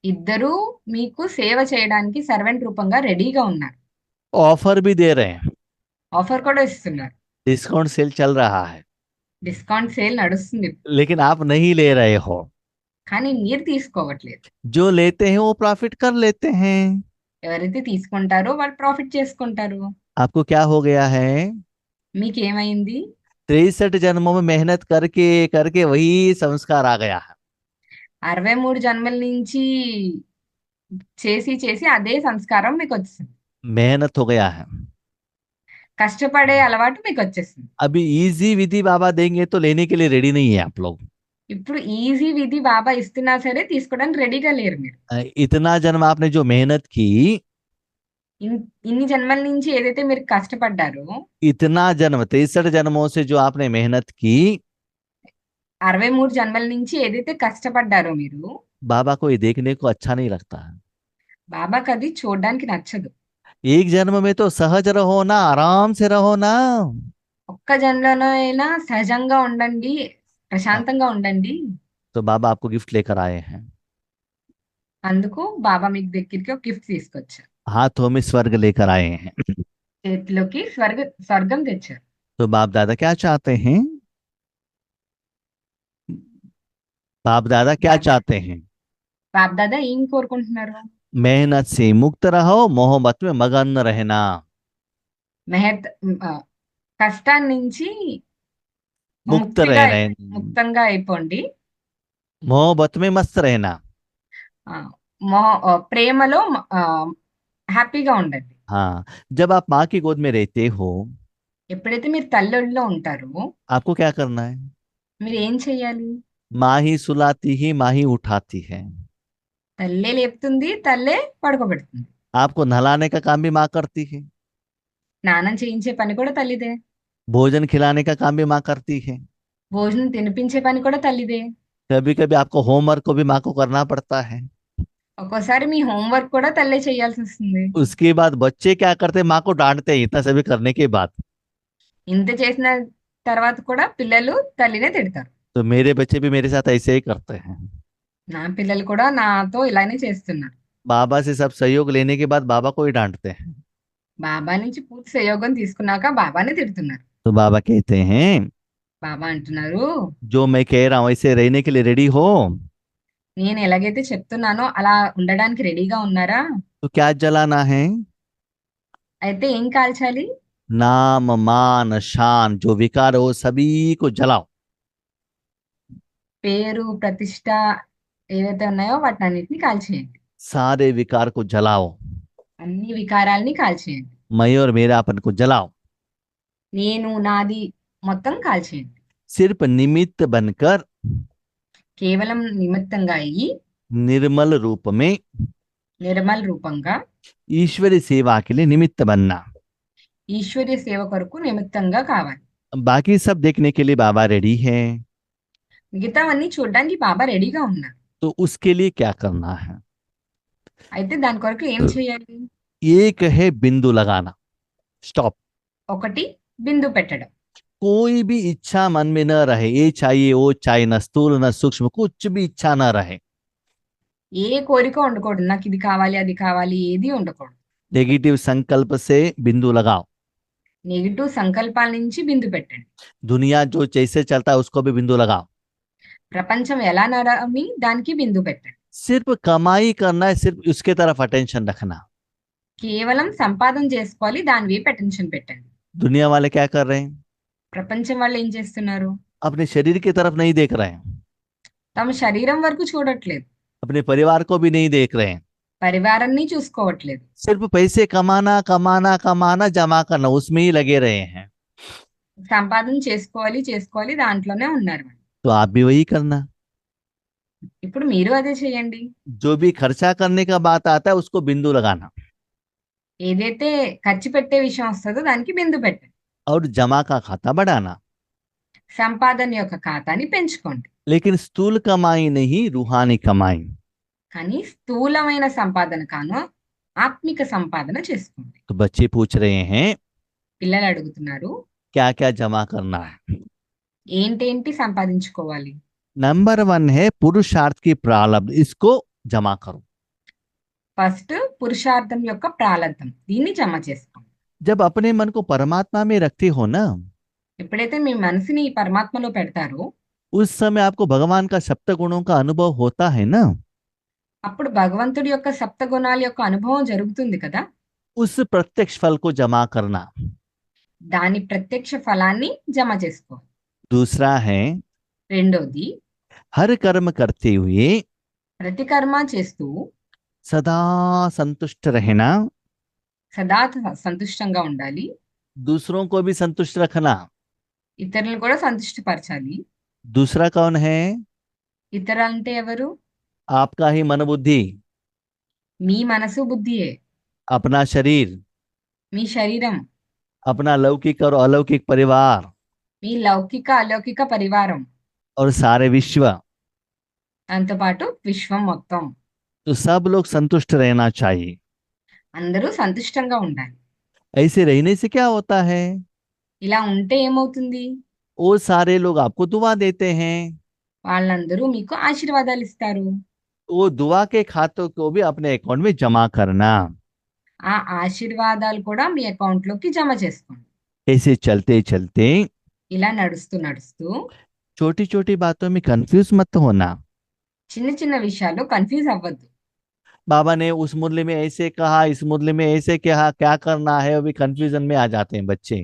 ఇద్దరూ మీకు సేవ చేయడానికి సర్వెంట్ రూపంగా రెడీగా ఉన్నారు. ऑफर भी दे रहे हैं, ఆఫర్ కూడా ఇస్తున్నారు. डिस्काउंट सेल चल रहा है, డిస్కౌంట్ సేల్ నడుస్తుంది, लेकिन आप नहीं ले रहे हो। కానీ మీరు తీసుకోవట్లేదు. जो लेते हैं वो प्रॉफिट कर लेते हैं। ఎవరైతే తీసుకుంటారో వాళ్ళు ప్రాఫిట్ చేసుకుంటారు. आपको क्या हो गया है, మీకేమైంది? 63 जन्मों में मेहनत करके करके वही संस्कार आ गया है। 63 జన్మల నుంచి చేసి చేసి అదే సంస్కారం మీకు వచ్చింది. मेहनत हो गया है। కష్టపడే అలవాటు మీకు వచ్చేసింది. अभी इजी विधि बाबा देंगे तो लेने के लिए रेडी नहीं है आप लोग। ఇప్పుడు ఈజీ విధి బాబా ఇస్తున్నా సరే తీసుకోవడానికి రెడీగా లేరు మీరు. इतना जन्म आपने जो मेहनत की, ఇన్ని జన్మల నుంచి ఏదైతే మీరు కష్టపడ్డారో, इतना जन्म 63 जन्मों से जो आपने मेहनत की, 63 జన్మల నుంచి ఏదైతే కష్టపడ్డారో మీరు, बाबा को ये देखने को अच्छा नहीं लगता है। బాబాకి అది చూడడానికి నచ్చదు. एक जन्म में तो सहज रहो ना, आराम से रहो ना। ఒక్క జన్మలో అయినా సహజంగా ఉండండి, ప్రశాంతంగా ఉండండి. तो बाबा आपको गिफ्ट लेकर आए हैं, అందుకు బాబా మీకు దగ్గరికి ఒక గిఫ్ట్ తీసుకొచ్చారు, हाथों में स्वर्ग लेकर आए हैं। చేతిలోకి స్వర్గం తెచ్చారు. तो बाप दादा क्या चाहते हैं, बाप दादा क्या चाहते हैं, బాబ్ దాదా ఏం కోరుకుంటున్నారు? मेहनत से मुक्त रहो, मोहब्बत में मगन रहना। మెహత్ కష్టాన్ని నుంచి मुक्त ముక్తిగా रहना, ముక్తంగా అయిపోండి. मोहब्बत में मस्त रहना। ఆ, ప్రేమలో హ్యాపీగా ఉండండి. हाँ, जब आप माँ की गोद में रहते हो, ఎప్పుడైతే మీరు తల్లొడిలో ఉంటారో आपको क्या करना है, మీరు ఏం చెయ్యాలి? माँ ही सुलाती ही माँ ही उठाती है। తల్లే లేపుతుంది, తల్లే పడుకోబెడుతుంది. आपको नहलाने का काम भी माँ करती है। స్నానం చేయించే పని కూడా తల్లిదే. भोजन खिलाने का काम भी माँ करती है। భోజనం తినిపించే పని కూడా తల్లిదే. कभी कभी आपको होमवर्क को भी माँ को करना पड़ता है। ఒక్కోసారి మీ హోంవర్క్ కూడా తల్లే చేయాల్సి వస్తుంది. उसके बाद बच्चे क्या करते हैं, माँ को डांटते हैं इतना सभी करने के बाद। ఇంత చేసిన తర్వాత కూడా పిల్లలు తల్లినే తిడతారు. तो मेरे बच्चे भी मेरे साथ ऐसे ही करते हैं। నా పిల్లలు కూడా నాతో ఇలానే చేస్తున్నారు. बाबा से सब सहयोग लेने के बाद बाबा को ही डांटते हैं। బాబా నుంచి పూర్తి సహయోగం తీసుకున్నాక బాబానే తిడుతున్నారు. तो बाबा कहते हैं, బాబా అంటున్నారు, जो मैं कह रहा हूँ ऐसे रहने के लिए रेडी हो? నేను ఎలాగైతే చెప్తున్నానో అలా ఉండడానికి రెడీగా ఉన్నారా? तो क्या जलाना है? అయితే ఏం కాల్చాలి? नाम मान शान जो विकार हो सभी को जलाओ। పేరు, ప్రతిష్ట ఏవైతే ఉన్నాయో వాటిని అన్నిటిని కాల్చేయండి. सारे विकार को जलाओ। అన్ని వికారాల్ని కాల్చేయండి. मैं और मेरापन को जलाओ। నేను, నాది మొత్తం కాల్చేయండి. सिर्फ निमित्त बनकर కేవలం నిమిత్తంగా అయ్యి निर्मल रूप में నిర్మల్ రూపంగా ईश्वरी सेवा के लिए निमित्त बनना। ఈశ్వర్య సేవ కొరకు నిమిత్తంగా కావాలి. बाकी सब देखने के लिए बाबा रेडी है। మిగతావన్నీ చూడడానికి బాబా రెడీగా ఉన్నారు. तो उसके लिए क्या करना है? అయితే దాని కొరకు ఏం చేయాలి? एक है बिंदु लगाना, स्टॉप। ఒకటి బిందు పెట్టడం. कोई भी इच्छा मन में न रहे, ये चाहिए वो चाहिए, न स्थूल न सूक्ष्म, कुछ भी इच्छा न रहे। ఏ కోరిక ఉండకూడదు. నాకు ఇది కావాలి, అది కావాలి, ఏది ఉండకూడదు. नेगेटिव संकल्प से बिंदु लगाओ। నెగిటివ్ సంకల్పాల నుంచి బిందు పెట్టండి. दुनिया जो जैसे चलता है उसको भी बिंदु लगाओ। ప్రపంచం ఎలా నరమి దానికి బిందు పెట్టండి. सिर्फ कमाई करना है, सिर्फ उसके तरफ अटेंशन रखना। కేవలం సంపాదన చేసుకోవాలి, దాని వైపు అటెన్షన్ పెట్టండి. दुनिया वाले क्या कर रहे हैं? ప్రపంచం వాళ్ళు ఏం చేస్తున్నారు? अपने शरीर की तरफ नहीं देख रहे हैं, తమ శరీరం వరకు చూడట్లేదు, अपने परिवार को भी नहीं देख रहे हैं। పరివారాన్ని చూసుకోవట్లేదు. सिर्फ पैसे कमाना कमाना कमाना जमा करना, उसमें ही लगे रहे हैं। సంపాదన చేసుకోవాలి చేసుకోవాలి దాంట్లోనే ఉన్నారు వాళ్ళు. तो आप भी वही करना। ఇప్పుడు మీరు అదే చేయండి. जो भी खर्चा करने का बात आता है उसको बिंदु लगाना, ఏదైతే ఖర్చు పెట్టే విషయం వస్తుందో దానికి బిందు పెట్టండి. और जमा का खाता बढ़ाना। సంపాదన యొక్క ఖాతాని పెంచుకోండి. लेकिन स्थूल कमाई नहीं, रूहानी कमाई। కానీ స్థూలమైన సంపాదన కాను ఆత్మిక సంపాదన చేసుకోండి. तो बच्चे पूछ रहे हैं పిల్లలు అడుగుతున్నారు, क्या क्या जमा करना है? ఏంటేంటి సంపాదించుకోవాలి? नंबर 1 है पुरुषार्थ की प्रारब्ध, इसको जमा करो। ఫస్ట్ పురుషార్థం యొక్క ప్రాలబ్ధం, దీన్ని జమ చేసుకోండి. जब अपने मन को परमात्मा में रखते हो ना, ఎప్పుడైతే మీ మనసుని పరమాత్మలో పెడతారో उस समय आपको भगवान का सप्त गुणों का अनुभव होता है ना। అప్పుడు భగవంతుడి యొక్క సప్త గుణాల యొక్క అనుభవం జరుగుతుంది కదా. उस प्रत्यक्ष फल को जमा करना। దాని ప్రత్యక్ష ఫలాన్ని జమ చేసుకోవాలి. दूसरा है రెండోది, हर कर्म करते हुए ప్రతి కర్మ చేస్తూ सदा संतुष्ट रहना, సదా సంతుష్టంగా ఉండాలి. दूसरों को भी संतुष्ट रखना। ఇతరులను కూడా సంతుష్టపరచాలి. दूसरा कौन है? ఇతరులు అంటే ఎవరు? आपका ही मन बुद्धि, మీ మనసు బుద్ధియే, अपना शरीर, మీ శరీరం, अपना लौकिक और अलौकिक परिवार మీ లౌకిక అలౌకిక పరివారం, और सारे विश्व। దాంతోపాటు విశ్వం మొత్తం. तो सब लोग संतुष्ट रहना चाहिए। అందరూ సంతుష్టంగా ఉండాలి. ऐसे रहने से क्या होता है? ఇలా ఉంటే ఏమవుతుంది? वो सारे लोग आपको दुआ देते हैं, వాళ్ళందరూ మీకు ఆశీర్వాదాలు ఇస్తారు. वो दुआ के खातों को भी अपने अकाउंट में जमा करना। ఆ ఆశీర్వాదాలు కూడా మీ అకౌంట్ లోకి జమ చేసుకోండి. ऐसे चलते चलते ఇలా నడుస్తూ నడుస్తూ छोटी छोटी बातों में कंफ्यूज मत होना। చిన్న చిన్న విషయాల్లో కన్ఫ్యూజ్ అవ్వద్దు. बाबा ने उस मुरली में ऐसे कहा, इस मुरली में ऐसे कहा, क्या करना है, अभी कंफ्यूजन में आ जाते हैं बच्चे।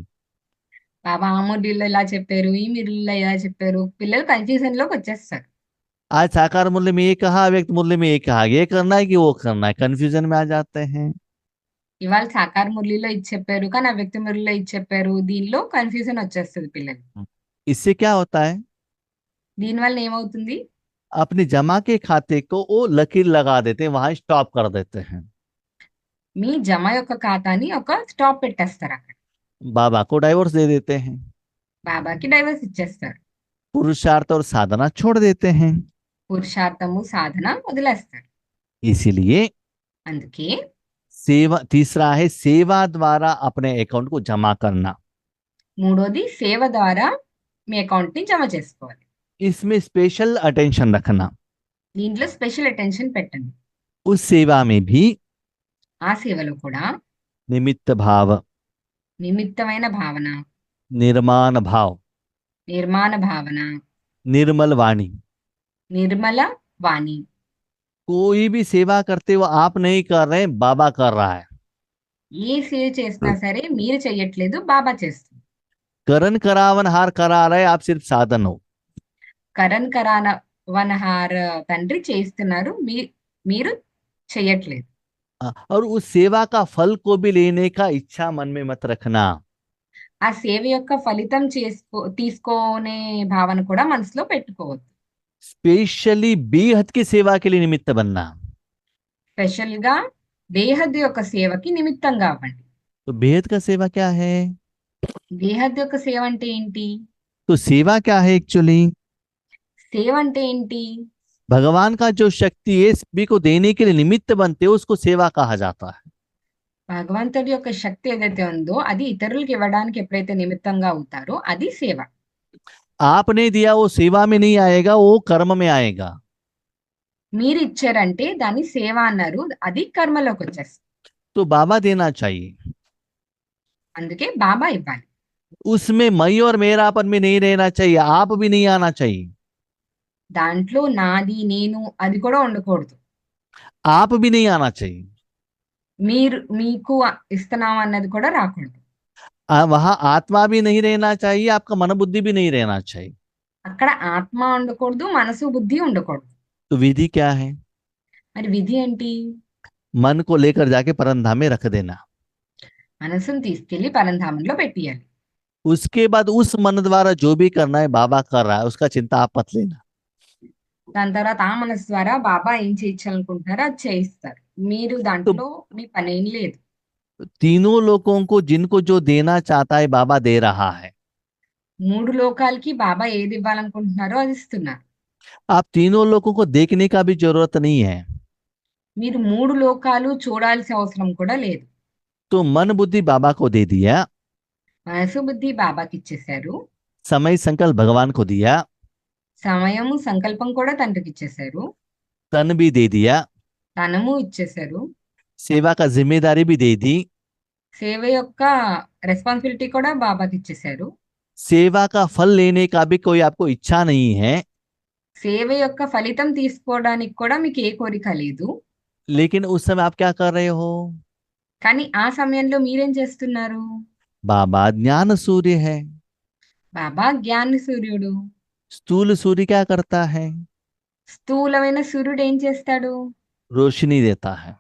బాబా ఆ మురళిలో ఇలా చెప్పారు, ఈ మురళిలో ఇలా చెప్పారు, పిల్లలు కన్ఫ్యూజన్ లోకి వచ్చేస్తారు. आज साकार मुरली में ये कहा, व्यक्त मुरली में ये कहा, ये करना है कि वो करना है, कंफ्यूजन में आ जाते हैं। ఇవాళ సాకార మురళిలో ఇది చెప్పారు, కానీ ఆ వ్యక్తి మురళిలో ఇది చెప్పారు, దీనిలో కన్ఫ్యూజన్ వచ్చేస్తుంది పిల్లలు. इससे क्या होता है? దీనివల్ల ఏమవుతుంది? अपने जमा के खाते को वो लकीर लगा देते हैं, वहां स्टॉप कर देते हैं। మీ జమ యొక్క ఖాతాని ఒక స్టాప్ పెట్టేస్తారు అక్కడ. बाबा को डाइवोर्स दे देते हैं। బాబాకి డైవర్స్ ఇచ్చేస్తారు. पुरुषार्थ और साधना छोड़ देते हैं। పురుషార్థము సాధన వదిలేస్తారు. इसीलिए అందుకే सेवा, तीसरा है सेवा द्वारा अपने अकाउंट को जमा करना। మూడోది సేవ ద్వారా మీ అకౌంట్ ని జమ చేసుకోవాలి. इसमें स्पेशल अटेंशन रखना। దీంట్లో స్పెషల్ అటెన్షన్ పెట్టండి. उस सेवा में भी ఆ సేవలో కూడా निमित्त भाव, నిమిత్తమైన భావన, निर्माण भाव, నిర్మాణ భావన, निर्मल वाणी। నిర్మల వాణి. कोई भी सेवा करते हो आप नहीं कर रहे, बाबा कर रहा है। ఏ సేవ చేసినా సరే మీరు చెయ్యట్లేదు, బాబా చేస్తుంది. करण करावन हार करा रहे, आप सिर्फ साधन हो। కరణ్ కరాన వనహార తండ్రి చేస్తున్నారు, మీరు చెయ్యట్లేదు. और उस सेवा का फल को भी लेने का इच्छा मन में मत रखना। ఆ సేవ యొక్క ఫలితం తీసుకునే భావన కూడా మనసులో పెట్టుకోవద్దు. स्पेशली बेहद की सेवा के लिए निमित्त बनना। స్పెషల్ గా బేహద్ యొక్క సేవకి నిమిత్తంగా అవ్వండి. तो बेहद का सेवा क्या है? బేహద్ యొక్క సేవ అంటే ఏంటి? तो सेवा क्या है एक्चुअली? సేవ అంటే ఏంటి? भगवान का जो शक्ति है सभी को देने के लिए निमित्त बनते हो, उसको सेवा कहा जाता है। భగవంతుడి యొక్క శక్తి ఏదైతే ఉందో అది ఇతరులకు ఇవ్వడానికి ఎప్పుడైతే నిమిత్తంగా అవుతారో అది సేవ. आपने दिया वो सेवा में नहीं आएगा, वो कर्म में आएगा। మీరు ఇచ్చారంటే దాన్ని సేవ అన్నారు, అది కర్మలోకి వచ్చేస్తుంది. तो बाबा देना चाहिए। అందుకే బాబా ఇవ్వాలి. उसमें मैं और मेरापन में नहीं रहना चाहिए, आप भी नहीं आना चाहिए। దాంట్లో నాది నేను అది కూడా ఉండకూడదు. आप भी नहीं आना चाहिए। మీకు ఇస్తున్నాం అన్నది కూడా రాకూడదు. वहां आत्मा भी नहीं रहना चाहिए, आपका मन बुद्धि भी नहीं रहना चाहिए। అక్కడ ఆత్మ ఉండకూడదు, మనసు బుద్ధి ఉండకూడదు. तो विधि क्या है? మరి విధి ఏంటి? मन को लेकर जाके परमधाम में रख देना। మనసును తీసుకెళ్లి పరంధామంలో పెట్టియాలి. उसके बाद उस मन द्वारा जो भी करना है बाबा कर रहा है, उसका चिंता आप मत लेना। దాని తర్వాత ఆ మనసు ద్వారా బాబా ఏం చేయించాలనుకుంటున్నారో అది చేయిస్తారు. మీరు దాంట్లో మీ పని ఏం లేదు. तीनों लोगों को जिनको जो देना चाहता है बाबा दे रहा है। మూడు లోకాలకి బాబా ఏది ఇవ్వాలనుకుంటున్నారో అది ఇస్తున్నారు. आप तीनों लोगों को देखने का भी जरूरत नहीं है। మీరు మూడు లోకాలు చూడాల్సిన అవసరం కూడా లేదు. तो मन बुद्धि बाबा को दे दिया, మనసు బుద్ధి బాబాకి ఇచ్చేశారు, समय संकल्प भगवान को दिया, సమయము సంకల్పం కూడా తండ్రికి ఇచ్చేశారు, तन भी दे दिया, ధనము ఇచ్చేశారు, सेवा का जिम्मेदारी भी दे दी। సేవ యొక్క రెస్పాన్సిబిలిటీ కూడా బాబాకి ఇచ్చేశారు. सेवा का फल लेने का भी कोई आपको इच्छा नहीं है, సేవ యొక్క ఫలితం తీసుకోవడానికి కూడా మీకు ఏ కోరిక లేదు. लेकिन उस समय आप क्या कर रहे हो? కానీ ఆ సమయంలో మీరేం చేస్తున్నారు? बाबा ज्ञान सूर्य है, బాబా జ్ఞాన సూర్యుడు. स्थूल सूर्य क्या करता है? స్థూలమైన సూర్యుడు ఏం చేస్తాడు? रोशनी देता है,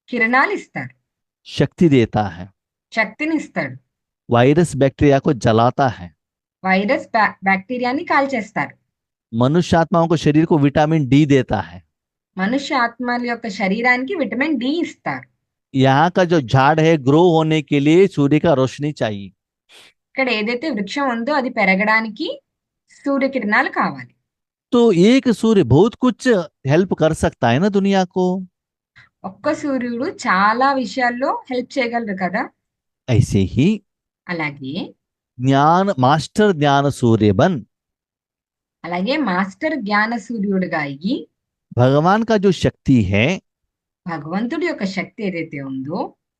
కిరణాలు ఇస్తాడు, शक्ति देता है, శక్తిని ఇస్తాడు. वायरस बैक्टीरिया को जलाता है, వైరస్ బ్యాక్టీరియాని కాల్చేస్తారు. मनुष्य आत्माओं को शरीर को विटामिन डी देता है। మనుష్య ఆత్మల యొక్క శరీరానికి విటమిన్ డి ఇస్తారు. यहाँ का जो झाड़ है ग्रो होने के लिए सूर्य का रोशनी चाहिए। ఇక్కడ ఏదైతే వృక్షం ఉందో అది పెరగడానికి సూర్యకిరణాలు కావాలి. तो एक सूर्य बहुत कुछ हेल्प कर सकता है ना दुनिया को। ఒక్క సూర్యుడు చాలా విషయాల్లో హెల్ప్ చేయగలరు కదా. ऐसे ही అలాగే मास्टर ज्ञान सूर्य बन, మాస్టర్ జ్ఞాన సూర్యుడుగా అయ్యి भगवान का जो शक्ति है భగవంతుడి యొక్క శక్తి ఏదైతే ఉందో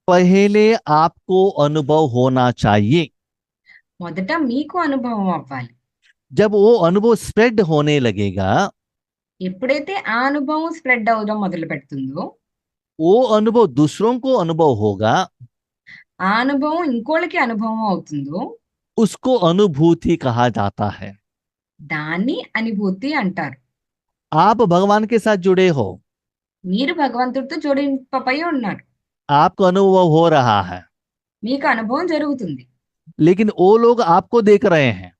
पहले आपको अनुभव होना चाहिए। మొదట మీకు అనుభవం అవ్వాలి. जब वो अनुभव स्प्रेड होने लगेगा, ఎప్పుడైతే ఆ అనుభవం స్ప్రెడ్ అవడం మొదలు పెడుతుందో वो अनुभव दूसरों को अनुभव होगा, ఆ అనుభవం ఇంకోళ్ళకి అనుభవం అవుతుందో उसको अनुभूति कहा जाता है। దాన్ని అనుభూతి అంటారు. आप भगवान के साथ जुड़े हो, మీరు భగవంతుడితో జోడింపబై ఉన్నారు, आपको अनुभव हो रहा है, మీకు అనుభవం జరుగుతుంది. लेकिन वो लोग आपको देख रहे हैं,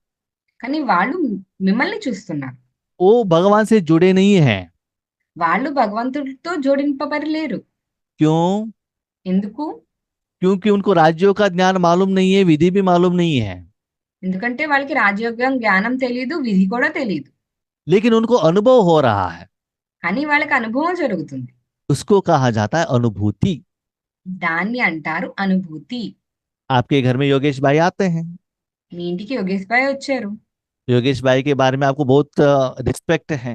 కానీ వాళ్ళు మిమ్మల్ని చూస్తున్నారు. वो भगवान से जुड़े नहीं हैं। వాళ్ళు భగవంతుడితో జోడింపబడి లేరు. क्यों? ఎందుకు? क्योंकि उनको राज्यों का ज्ञान मालूम नहीं है, विधि भी मालूम नहीं है। ఎందుకంటే వాళ్ళకి రాజయోగం జ్ఞానం తెలియదు, విధి కూడా తెలియదు. लेकिन उनको अनुभव हो रहा है, కానీ వాళ్ళకి అనుభవం జరుగుతుంది. उसको कहा जाता है अनुभूति। దాన్ని అంటారు అనుభూతి. आपके घर में योगेश भाई आते हैं, మీ ఇంటికి యోగేష్ భాయ్ వచ్చారు. योगेश भाई के बारे में आपको बहुत रिस्पेक्ट है।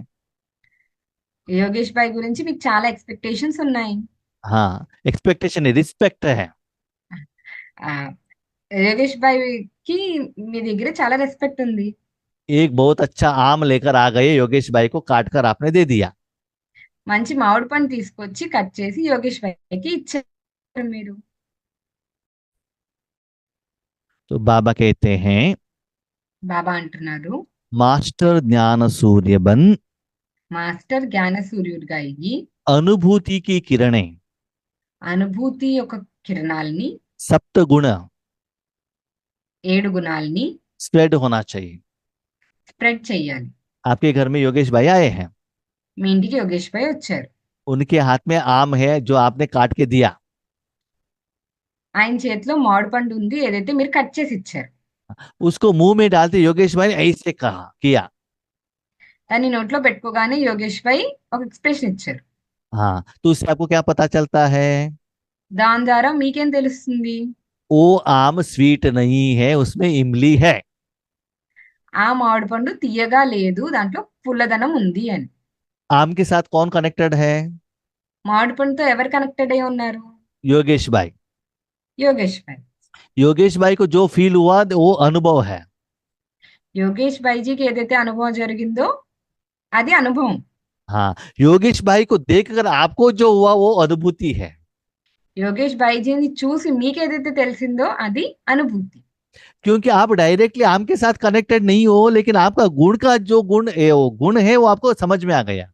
యోగేష్ భాయ్ గురించి మీకు చాలా ఎక్స్పెక్టేషన్స్ ఉన్నాయి. हाँ, एक्सपेक्टेशन है, रिस्पेक्ट है। ఆ, యోగేష్ భాయ్ కి మీ దగ్గర చాలా రెస్పెక్ట్ ఉంది. एक बहुत अच्छा आम लेकर आ गए, योगेश भाई को काट कर आपने दे दिया। మంచి మామిడి పండు తీసుకొచ్చి కట్ చేసి యోగేష్ భాయ్కి ఇచ్చారు మీరు. तो बाबा कहते हैं, బాబా అంటున్నారు, मास्टर ज्ञान सूर्य बन, మాస్టర్ జ్ఞాన సూర్యుడిగా అయ్యి अनुभूति की किरणें, అనుభూతి యొక్క కిరణాలని, सप्त गुण 7 గుణాలని स्प्रेड होना चाहिए। స్ప్రెడ్ చెయ్యాలి. आपके घर में योगेश भाई आए हैं, మీ ఇంటికి యోగేష్ భాయ్ వచ్చారు. उनके हाथ में आम है जो आपने काट के दिया। ఆయన చేతిలో మామిడి పండు ఉంది, ఏదైతే మీరు కట్ చేసి ఇచ్చారు. उसको मुंह में डालते योगेश भाई ने ऐसे कहा किया। దాన్ని నోట్లో పెట్టుకోగానే యోగేష్ భాయ్ ఒక ఎక్స్ప్రెషన్ ఇచ్చారు. हाँ, तो उससे आपको क्या पता चलता है? దాని ద్వారా మీకేం తెలుస్తుంది? वो आम स्वीट नहीं है, उसमें इमली है। ఆ మామిడి పండు తీయగా లేదు, దాంట్లో పుల్లదనం ఉంది అని. आम के साथ कौन कनेक्टेड है? మామిడి పండుతో ఎవరు కనెక్టెడ్ అయి ఉన్నారు? योगेश भाई। యోగేష్ భాయ్. योगेश भाई को जो फील हुआ वो अनुभव है। యోగేష్ భాయ్జీకి ఏదైతే అనుభవం జరిగిందో అది అనుభవం. हाँ, योगेश भाई को देखकर आपको जो हुआ वो अनुभूति है। యోగేష్ భాయ్జీని చూసి మీకు ఏదైతే తెలిసిందో అది అనుభూతి. क्योंकि आप डायरेक्टली आम के साथ कनेक्टेड नहीं हो, लेकिन आपका गुण का जो गुण है वो आपको समझ में आ गया।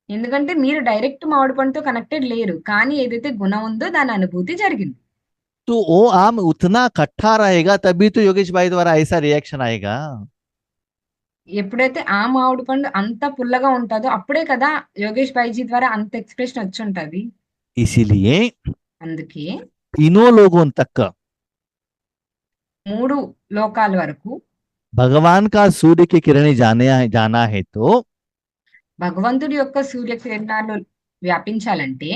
ఎందుకంటే మీరు డైరెక్ట్ మామిడి పండుతో కనెక్టెడ్ లేరు, కానీ ఏదైతే గుణం ఉందో దాని అనుభూతి జరిగింది. तो वो आम उतना खट्टा रहेगा तभी तो योगेश भाई द्वारा ऐसा रिएक्शन आएगा। ఎప్పుడైతే ఆ మామిడి పండు అంత పుల్లగా ఉంటుందో అప్పుడే కదా యోగేష్ భాయ్జీ ద్వారా అంత ఎక్స్ప్రెషన్ వచ్చి ఉంటది. इसीलिए అందుకే तीनों लोगों तक 3 లోకాల వరకు भगवान का सूर्य की किरणें जाना है तो భగవంతుడి యొక్క సూర్యకిరణాలు వ్యాపించాలంటే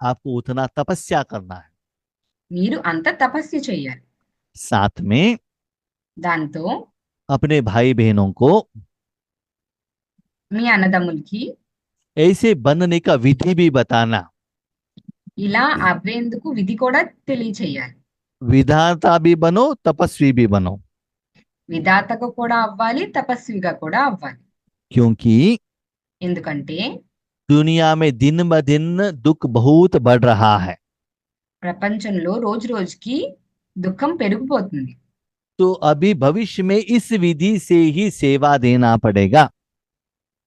आपको उतना तपस्या करना है। మీరు అంత తపస్సు చేయాలి. साथ में దాంతో अपने भाई बहनों को మీ అన్నదమ్ములకి ऐसे बनने का विधि भी बताना। ఇలా అవ్వేందుకు విధి కూడా తెలియచేయాలి. विधाता भी बनो, तपस्वी भी बनो। విధాతగా కూడా అవ్వాలి, తపస్విగా కూడా అవ్వాలి. क्योंकि ఎందుకంటే दुनिया में दिन ब दिन दुख बहुत बढ़ रहा है। ప్రపంచంలో రోజు రోజుకి దుఃఖం పెరిగిపోతుంది. तो अभी भविष्य में इस विधि से ही सेवा देना पड़ेगा।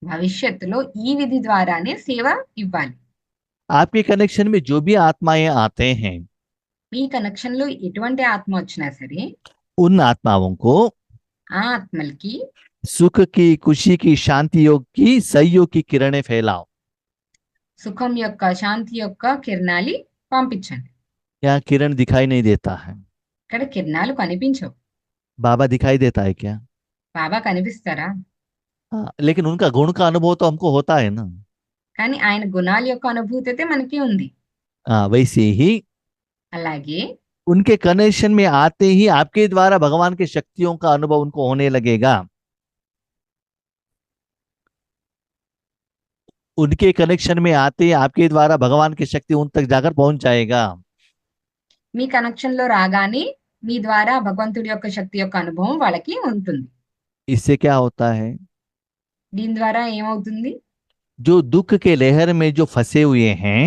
భవిష్యత్తులో ఈ విధి ద్వారానే సేవ ఇవ్వాలి. आपके कनेक्शन में जो भी आत्माएं आते हैं, మీ కనెక్షన్ లో ఎటువంటి ఆత్మ వచ్చినా సరే उन आत्माओं को ఆ ఆత్మలకి सुख की, खुशी की, शांति योग की, सहयोग की किरणें फैलाओ। సుఖం యొక్క, శాంతి యొక్క కిరణాలు పంపించండి. यहाँ किरण दिखाई नहीं देता है। ఇక్కడ కిరణాలు కనిపించవు. बाबा दिखाई देता है क्या? బాబా కనిపిస్తారా? हाँ, लेकिन उनका गुण का अनुभव तो हमको होता है ना। కానీ ఆయన గుణాల యొక్క అనుభూతి అయితే మనకి ఉంది. हाँ, वैसे ही అలాగే उनके कनेक्शन में आते ही आपके द्वारा भगवान की शक्तियों का अनुभव उनको होने लगेगा। उनके कनेक्शन में आते ही आपके द्वारा भगवान की शक्ति उन तक जाकर पहुंच जाएगा। మీ కనెక్షన్ లో రాగానే మీ ద్వారా భగవంతుడి యొక్క శక్తి యొక్క అనుభవం వాళ్ళకి ఉంటుంది. इससे क्या होता है? దీని ద్వారా ఏమవుతుంది? जो दुख के लहर में जो फंसे हुए हैं,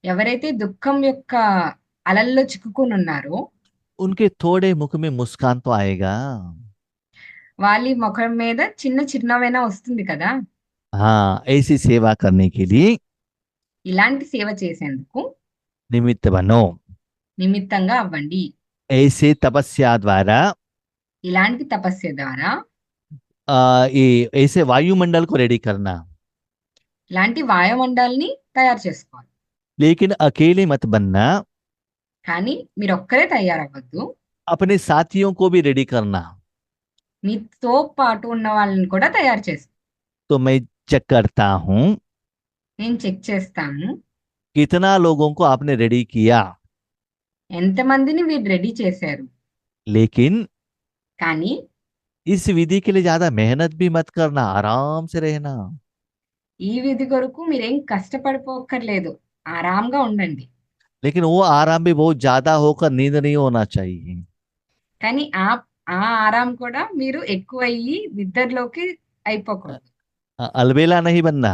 ఎవరైతే దుఃఖం యొక్క అలల్లో చిక్కుకుని ఉన్నారో उनके थोड़े मुख में मुस्कान तो आएगा। వాళ్ళ ముఖం మీద చిన్న చిరునవ్వైనా వస్తుంది కదా. हाँ, ऐसी सेवा करने के लिए ఇలాంటి సేవ చేసేందుకు निमित्त बनो। నిమిత్తంగా అవ్వండి. ऐसे तपस्या द्वारा ఇలాంటి తపస్య ద్వారా ये ऐसे वायुमंडल को रेडी करना। ఇలాంటి వాయుమండల్ని తయారు చేసుకోవాలి. लेकिन अकेले मत बनना। కానీ మీరు ఒక్కరే తయారవ్వద్దు. अपने साथियों को भी रेडी करना। మీతో పాటు ఉన్న వాళ్ళని కూడా తయారు చేస్తాం. तो मैं चेक करता हूँ నేను చెక్ చేస్తాను कितना लोगों को आपने रेडी किया। ఎంతమందిని వీరు రెడీ చేశారు. लेकिन కానీ इस विधि के लिए ज्यादा मेहनत भी मत करना, आराम से रहना। ఈ విధి కొరకు మీరేం కష్టపడిపోక్కర్లేదు, ఆరాంగా ఉండండి. लेकिन वो आराम भी बहुत ज्यादा होकर नींद नहीं होना चाहिए। కానీ ఆ ఆ ఆరాం కూడా మీరు ఎక్కువ అయ్యి నిద్రలోకి అయిపోకూడదు. अलबेला नहीं बनना।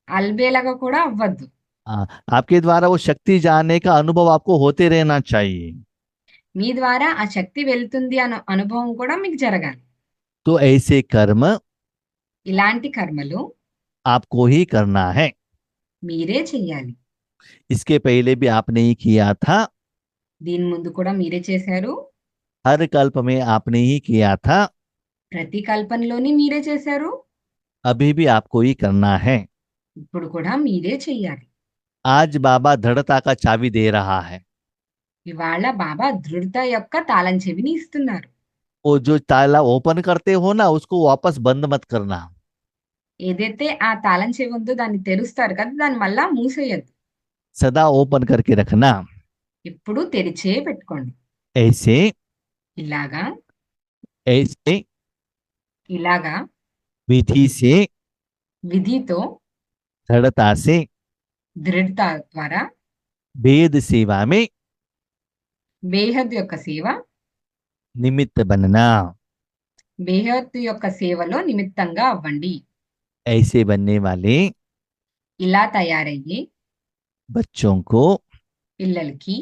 అల్బేలాగా కూడా అవ్వద్దు. हाँ, आपके द्वारा वो शक्ति जानने का अनुभव आपको होते रहना चाहिए। మీ ద్వారా ఆ శక్తి వెళ్తుంది అన్న అనుభవం కూడా మీకు జరగాలి. तो ऐसे कर्म ఇలాంటి కర్మలు आपको ही करना है। మీరే చెయ్యాలి. इसके पहले भी आपने ही किया था, దీని ముందు కూడా మీరే చేశారు. हर कल्प में आपने ही किया था, ప్రతి కల్పనలోని మీరే చేశారు. अभी भी आपको ही करना है। ఇప్పుడు కూడా మీరే చెయ్యాలి. आज बाबा दृढ़ता का चाबी दे रहा है। ఇవాళ బాబా దృఢత యొక్క తాళం చెవిని ఇస్తున్నారు. वो जो ताला ओपन करते हो ना, उसको वापस बंद मत करना। ఏదైతే ఆ తాళం చెవి ఉందో దాన్ని తెరుస్తారు కదా, దాన్ని మళ్ళా మూసేయద్దు. सदा ओपन करके रखना। ఎప్పుడు తెరిచే పెట్టుకోండి. ऐसे ఇలాగా ऐसे ఇలాగా विधि से, విధితో, दृढ़ता से దృఢత ద్వారా वेद सेवा में బేహద్ యొక్క సేవ, निमित्त बनना। బేహద్ యొక్క సేవలో నిమిత్తంగా అవ్వండి. ऐसे बनने वाले ఇలా तैयारయ్యే बच्चों को పిల్లలకి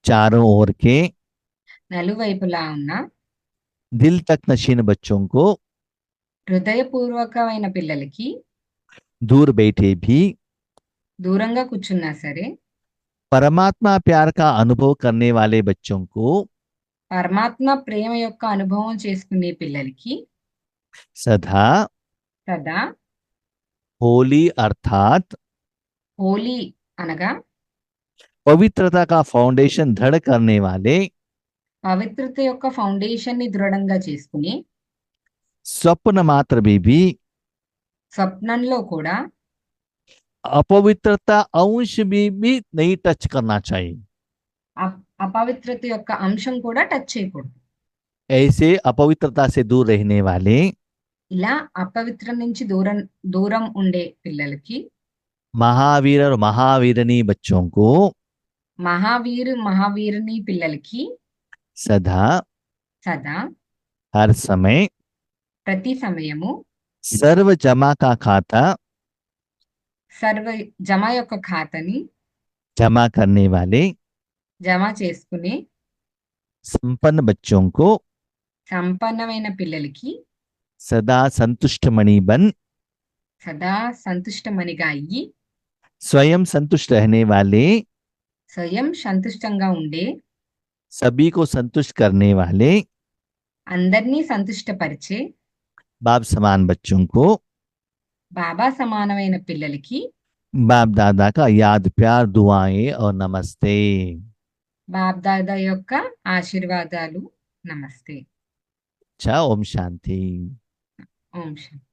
चारों ओर के నలువైపులా ఉన్న दिल तक नशीन बच्चों को హృదయపూర్వకమైన పిల్లలకి, दूर बैठे भी దూరంగా కూర్చున్నా సరే परमात्मा प्यार का अनुभव करने वाले बच्चों को పరమాత్మ ప్రేమ యొక్క అనుభవం చేసుకునే పిల్లలకి सदा సదా होली अर्थात హోలీ అనగా पवित्रता का फाउंडेशन दृढ़ करने वाले పవిత్రత యొక్క ఫౌండేషన్ ని దృఢంగా చేసుకుని स्वप्न मात्र भी స్వప్నంలో కూడా अपवित्रता अंश भी नहीं टच करना चाहिए। అపవిత్రత యొక్క అంశం కూడా టచ్ చేయకూడదు. ऐसे अपवित्रता से दूर रहने वाले ఇలా అపవిత్రం నుంచి దూరం ఉండే పిల్లలకి, महावीर और महावीरनी बच्चों को మహావీరుని పిల్లలకి सदा సదా हर समय ప్రతి సమయము सर्व जमा का खाता సర్వ జమ యొక్క ఖాతాని जमा करने वाले జమ చేసుకునే संपन्न बच्चों को సంపన్నమైన పిల్లలకి सदा संतुष्ट मणि बन సదా సంతుష్టమనిగా అయ్యి स्वयं संतुष्ट रहने वाले స్వయం సంతుష్టంగా ఉండే, सभी को संतुष्ट करने वाले అందరినీ సంతుష్టపరిచే बाप समान बच्चों को బాబా సమానమైన పిల్లలకి बाप दादा का याद प्यार दुआएं और नमस्ते। బాబ్దాదా యొక్క ఆశీర్వాదాలు, నమస్తే. अच्छा, ओम शांति। ఓం శాంతి.